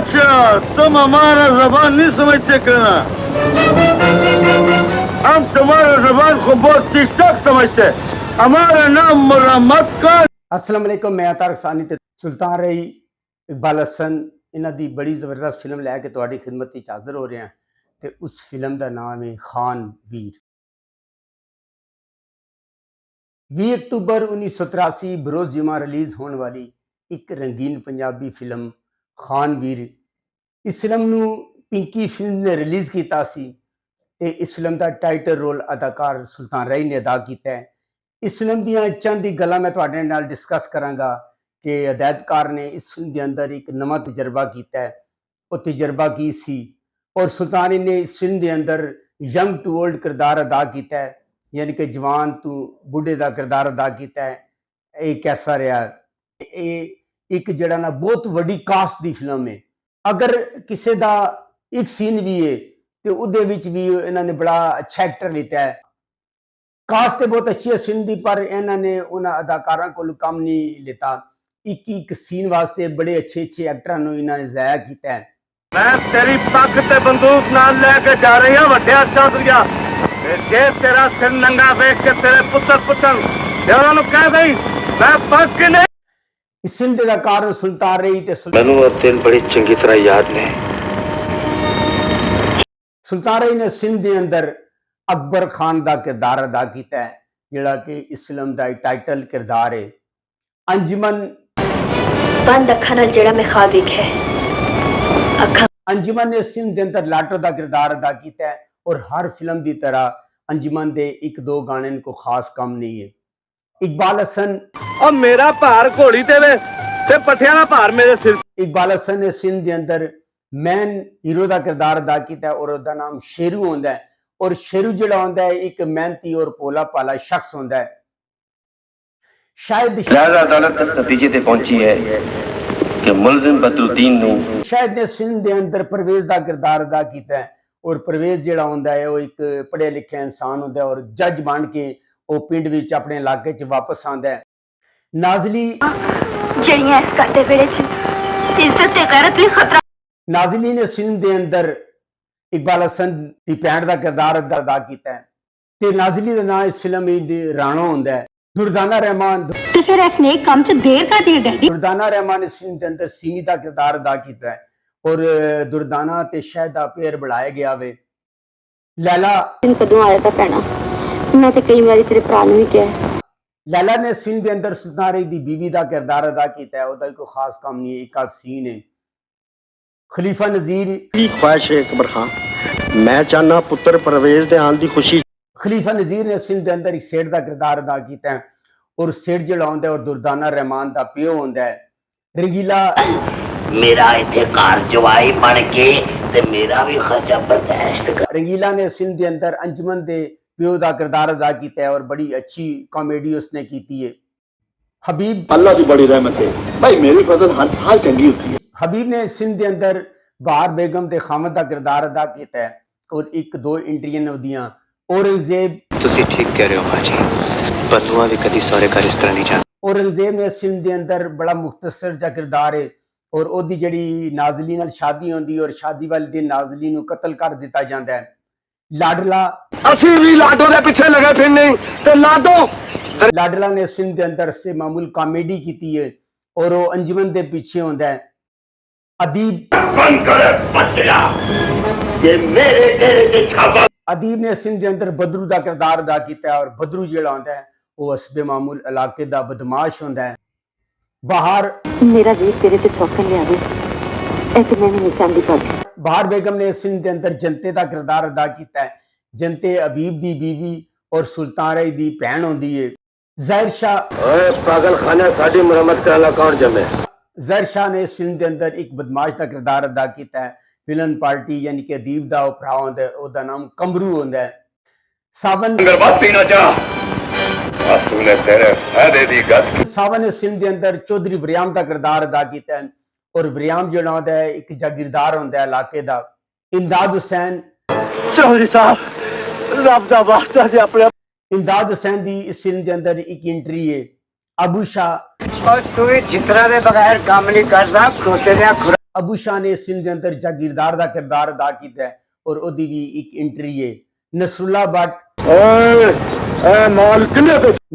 अच्छा, तुम हमारा जबान नहीं समझते करना। हम तुम्हारा जबान को बहुत ठीक ठाक समझते। हमारा नाम मुरम्मत कर। अस्सलाम वालेकुम, मैं तारक सानी ते सुल्तान रही इकबाल हसन इन्हां दी बड़ी जबरदस्त फिल्म लैके तुहाडी खिदमत विच हाज़र हो रहे हैं ते उस फिल्म का नाम है खान वीर। 20 अक्तूबर 1983 बरोज़ जुमा रिलीज़ होने वाली एक रंगीन पंजाबी फिल्म खान वीर। इस फिल्म नूं पिंकी फिल्म ने रिलीज़ किया सी ते इस फिल्म का टाइटल रोल अदाकार सुल्तान रही ने अदा किया है। इस फिल्म दियां चंद ही गल्लां मैं तुहाडे नाल डिस्कस करांगा कि हदायतकार ने इस फिल्म के अंदर एक नवा तजर्बा किया है। वो तजर्बा की सी और सुल्तान ने इस फिल्म के अंदर यंग टू ओल्ड किरदार अदा किया है, यानी कि जवान तू बुढ़े का किरदार अदा किया है। ये कैसा रहा? ये एक जड़ा ना बहुत वड्डी कास्ट की फिल्म है। अगर किसी का एक सीन भी है तो उहदे विच भी इन्होंने बड़ा अच्छा एक्टर लिया है। कास्ट तो बहुत अच्छी है फिल्म की, पर इन्होंने उन्होंने अदाकारों को कम नहीं लेता। एक एक सीन वास्ते बड़े अच्छे अच्छे एक्टरों को इन्होंने ज़ाया किया है। मैं तेरी पग ते बंदूक नाल लेके जा रही हूं वड्डिया चौधरिया। जे तेरा सिर नंगा वेख के तेरे पुत्र पुछन ते उन्हां नूं कह दई मैं पग के नहीं। इस फिल्म के अदाकार सुल्तान रही ते मैनू वो दिन बड़ी चंगी तरह याद ने। सुल्तान रही ने इस फिल्म के अंदर अकबर खान का किरदार अदा किया है, जिहड़ा कि इस फिल्म का टाइटल किरदार है। अंजुमन बंद अखां नाल जिहड़ा मैं ख्वाब वेखिया है। अंजुमन ने इस फिल्म के अंदर लाटो का किरदार अदा किया है और हर फिल्म की तरह अंजुमन के एक दो गाने को खास कम नहीं है। इकबाल हसन और मेरा भार घोड़ी देवे ते पट्ठियां दा भार मेरे सिर। इकबाल हसन ने इस फिल्म के अंदर मैन हीरो का किरदार अदा किया है और उसका नाम शेरू होंदा है। और शेरू जिहड़ा होंदा है एक मेहनती और भोला भाला शख्स होंदा है। शायद अदालत इस नतीजे ते पहुंची है कि मुलजिम बदरुद्दीन नूं शायद ने इस फिल्म के अंदर परवेज का किरदार अदा किया है और परवेज जिहड़ा होंदा है वो एक पढ़े लिखे इंसान होंदा है और जज बन के वो पिंड विच अपने इलाके च वापस आंदा है। नाज़ली जड़ियां इस करते वेले च इज्जत ते गैरत लई खतरा। नाज़ली ने इस फिल्म के अंदर इकबाल हसन की भैन का किरदार अदा किया है ते नाज़ली का नाम इस फिल्म दी राणो होंदा है। दुर्दाना रहमान ते फिर इस नेक काम च देर करदी है डैडी। दुर्दाना रहमान इस फिल्म के अंदर सीमी का किरदार अदा किया है और दुर्दाना ते शायद दा पेयर बढ़ाया गया वे। लैला दिन कदों आया था भैणा, मैं ते कई बारी तेरे भरा नूं भी कहा। लैला ने इस फिल्म के अंदर सुल्तान रही दी बीवी का किरदार अदा किया है। उसका कोई खास काम नहीं है, एक आध सीन है। खलीफा नजीर की ख्वाहिश है अकबर खान, मैं चाहना पुत्र परवेज दे आन दी खुशी। खलीफा नजीर ने इस फिल्म के अंदर एक सेठ का किरदार अदा किया है और सेठ जिहड़ा होंदा है और दुर्दाना रहमान का प्यो होंदा है। रंगीला मेरा इत्थे घर जवाई बन के ते मेरा भी खर्चा बर्दाश्त कर। रंगीला ने इस फिल्म के अंदर अंजुमन दे प्यो का किरदार अदा किया है और बड़ी अच्छी कॉमेडी उसने की है। हबीब अल्लाह की बड़ी रहमत है भाई, मेरी फसल हर साल चंगी होती है। हबीब ने इस फिल्म के अंदर बहार बेगम के खामद का किरदार अदा किया है और एक दो इंट्रियां होदियां। औरंगजेब तुसी ठीक कह रहे हो हाजी, बदुआ भी कदी सारे घर इस तरह नहीं जाते। औरंगजेब ने इस फिल्म के अंदर बड़ा मुख्तसर जा किरदार है और ओदी जड़ी नाज़ली नाल शादी होंदी और शादी वाले दिन नाज़ली नूं कत्ल कर दिता जाता है। लाडला ਅਸੀਂ ਵੀ ਲਾਡੋ ਦੇ ਪਿੱਛੇ ਲੱਗੇ ਫਿਰਨੇ ਤੇ ਲਾਡੋ लाडला ने इस फिल्म के अंदर से मामूल कॉमेडी की है और वो अंजुमन के पीछे होंदा है। अदीब बंद करे बच्चा ये मेरे डेरे के छापा। अदीब ने इस फिल्म के अंदर बदरू का किरदार अदा किया है और बदरू जिहड़ा होंदा है वो हस्बे मामूल इलाके का बदमाश होंदा है। बहार मेरा जी तेरे ते सौखन ले आवे ऐसे मैं नहीं चाहती पर बहार बेगम ने इस फिल्म के अंदर जनते का किरदार अदा किया है। जनते हबीब दी बीवी और सुल्तान रही दी भैन होंदी है। ज़ाहिर शाह ओए पागल खाना साडी मरम्मत कराना कौन जमे। ज़ाहिर शाह ने इस फिल्म के अंदर एक बदमाश का किरदार अदा किया है। विलन पार्टी यानी कि अदीब दा भरा होंदा है, उसका नाम कमरू होंदा है। सावन बात पीना चाह असूल तेरे फायदे दी गत। सावन ने इस फिल्म के अंदर चौधरी वरियाम का किरदार अदा किया है और वरियाम जो होंदा है एक जागीरदार होंदा है इलाके का। इमदाद हुसैन चौधरी साहब रब दा वास्ता जे अपने इमदाद हुसैन दी इस फिल्म के अंदर एक एंट्री है। अबू शाह और तू जितना दे बगैर काम नहीं करदा खोते दे अबू शाह ने इस फिल्म के अंदर जागीरदार का किरदार अदा किया है और ओदी भी एक एंट्री है। नसरुल्ला भट्ट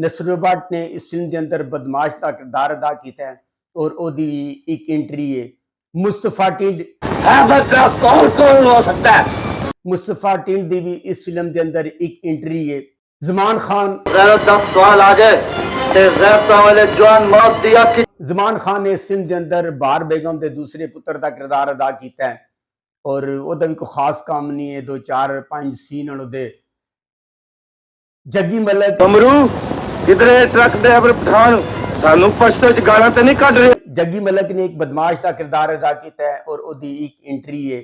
नसरुल्ला भट्ट ने इस फिल्म के अंदर बदमाश का किरदार अदा किया है और ओदी भी एक एंट्री है। मुस्तफा टिंड कौन हो सकता है? मुस्तफा टिंड दी भी इस फिल्म के अंदर एक एंट्री है। ज़मान खान सवाल आ जाए वाले जवान मौत दिया कि ज़मान खान ने इस फिल्म के अंदर बहार बेगम के दूसरे पुत्र का किरदार अदा किया है और ओदा भी कोई खास काम नहीं है, 2-4-5 सीन हैं ओदे। जग्गी मलिक कमरू किधरे ट्रक दे अबर पठान सानू पश्तो च गाना ते नहीं कढ रहे। जग्गी मलिक ने एक बदमाश का किरदार अदा किया है और ओदी एक एंट्री है।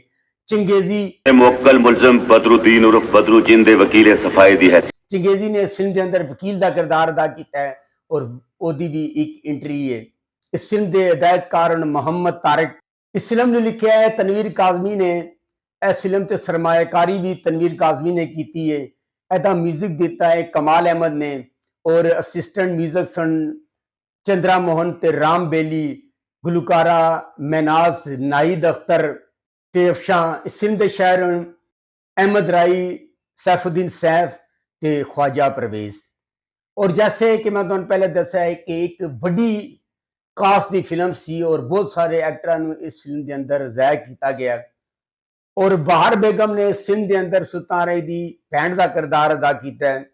चंगेजी मुवक्कल मुलजिम बदरुद्दीन उर्फ बदरू जिंदे वकील सफाई दी है। चंगेजी ने इस फिल्म के अंदर वकील का किरदार अदा किया है और ओदी भी एक एंट्री है। इस फिल्म के हिदायतकार मोहम्मद तारिक। इस फिल्म ने लिखा है तनवीर काज़मी ने। इस फिल्म से सरमायाकारी भी तनवीर काज़मी ने की है। एदा म्यूजिक दिता है कमाल अहमद ने और असिस्टेंट म्यूजिक सन चंद्रा मोहन ते राम बेली, गुलकारा मैनाज, नाहिद अख्तर ते अफशां। इस फिल्म के शायर अहमद राई, सैफुद्दीन सैफ ते ख्वाजा परवेज। और जैसे कि मैं तुहानू पहले दस्या है कि एक बड़ी कास्ट की फिल्म सी और बहुत सारे एक्टरों इस फिल्म के अंदर ज़ाया किया गया और बहार बेगम ने इस फिल्म के अंदर सुल्तान राय की भैन का किरदार अदा किया है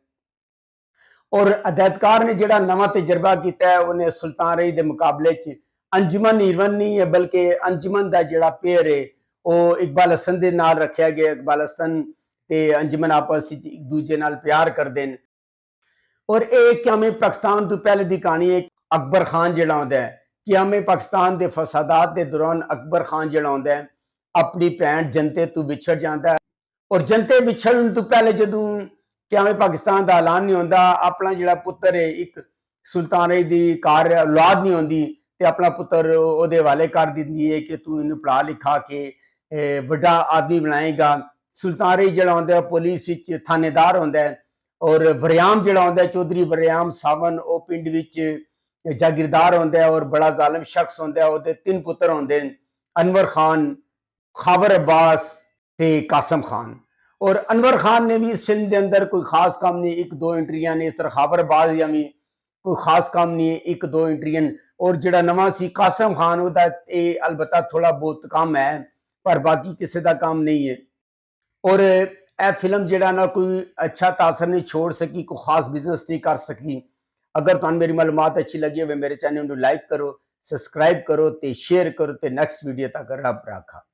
और हदायतकार ने जिहड़ा नवा तजर्बा किया है उन्हें सुल्तान राय के मुकाबले च अंजुमन हीरवन नहीं है बल्कि अंजुमन का जिहड़ा पेयर है वो इकबाल हसन के नाल रखा गया। इकबाल हसन ते अंजुमन आपस में एक दूजे नाल प्यार करते हैं और एक क्यामे पाकिस्तान तो पहले की कहानी है। अकबर खान जिहड़ा आउंदा है क्यामे पाकिस्तान के फसादात के दौरान अकबर खान जिहड़ा आउंदा है अपनी भैन जनते तो विछड़ जाता है और जनते विछड़न तो पहले जदों क्यामे पाकिस्तान का ऐलान नहीं होता अपना जिहड़ा पुत्र है एक सुल्तान राय की कार औलाद नहीं होंदी ते अपना पुत्र ओहदे हवाले कर दिंदी है कि तू इन्हूं पढ़ा लिखा के बड़ा आदमी बनाएगा। सुल्तान राय जिहड़ा आउंदा पुलिस विच थानेदार होंदा है और वरियाम जिहड़ा आउंदा चौधरी वरियाम सावन वो पिंड विच जागीरदार होंदा है और बड़ा जालिम शख्स होंदा है। ओहदे 3 पुत्र होंदे ने, अनवर खान, खाबर अब्बास ते कासम खान। और अनवर खान ने भी इस फिल्म के अंदर कोई खास काम नहीं, 1-2 एंट्रियां ने। इस तरह खाबर अब्बास या भी कोई खास काम नहीं है, 1-2 एंट्रियां। और जिहड़ा नवा सी कासम खान ओहदा अलबत्ता थोड़ा बहुत काम है पर बाकी किसी का काम नहीं है। और यह फिल्म जिहड़ा ना कोई अच्छा तासर नहीं छोड़ सकी, कोई खास बिजनेस नहीं कर सकी। अगर तुहानू मेरी मालूमात अच्छी लगी हो मेरे चैनल को लाइक करो, सब्सक्राइब करो ते शेयर करो ते नेक्स्ट वीडियो तक रब राखा।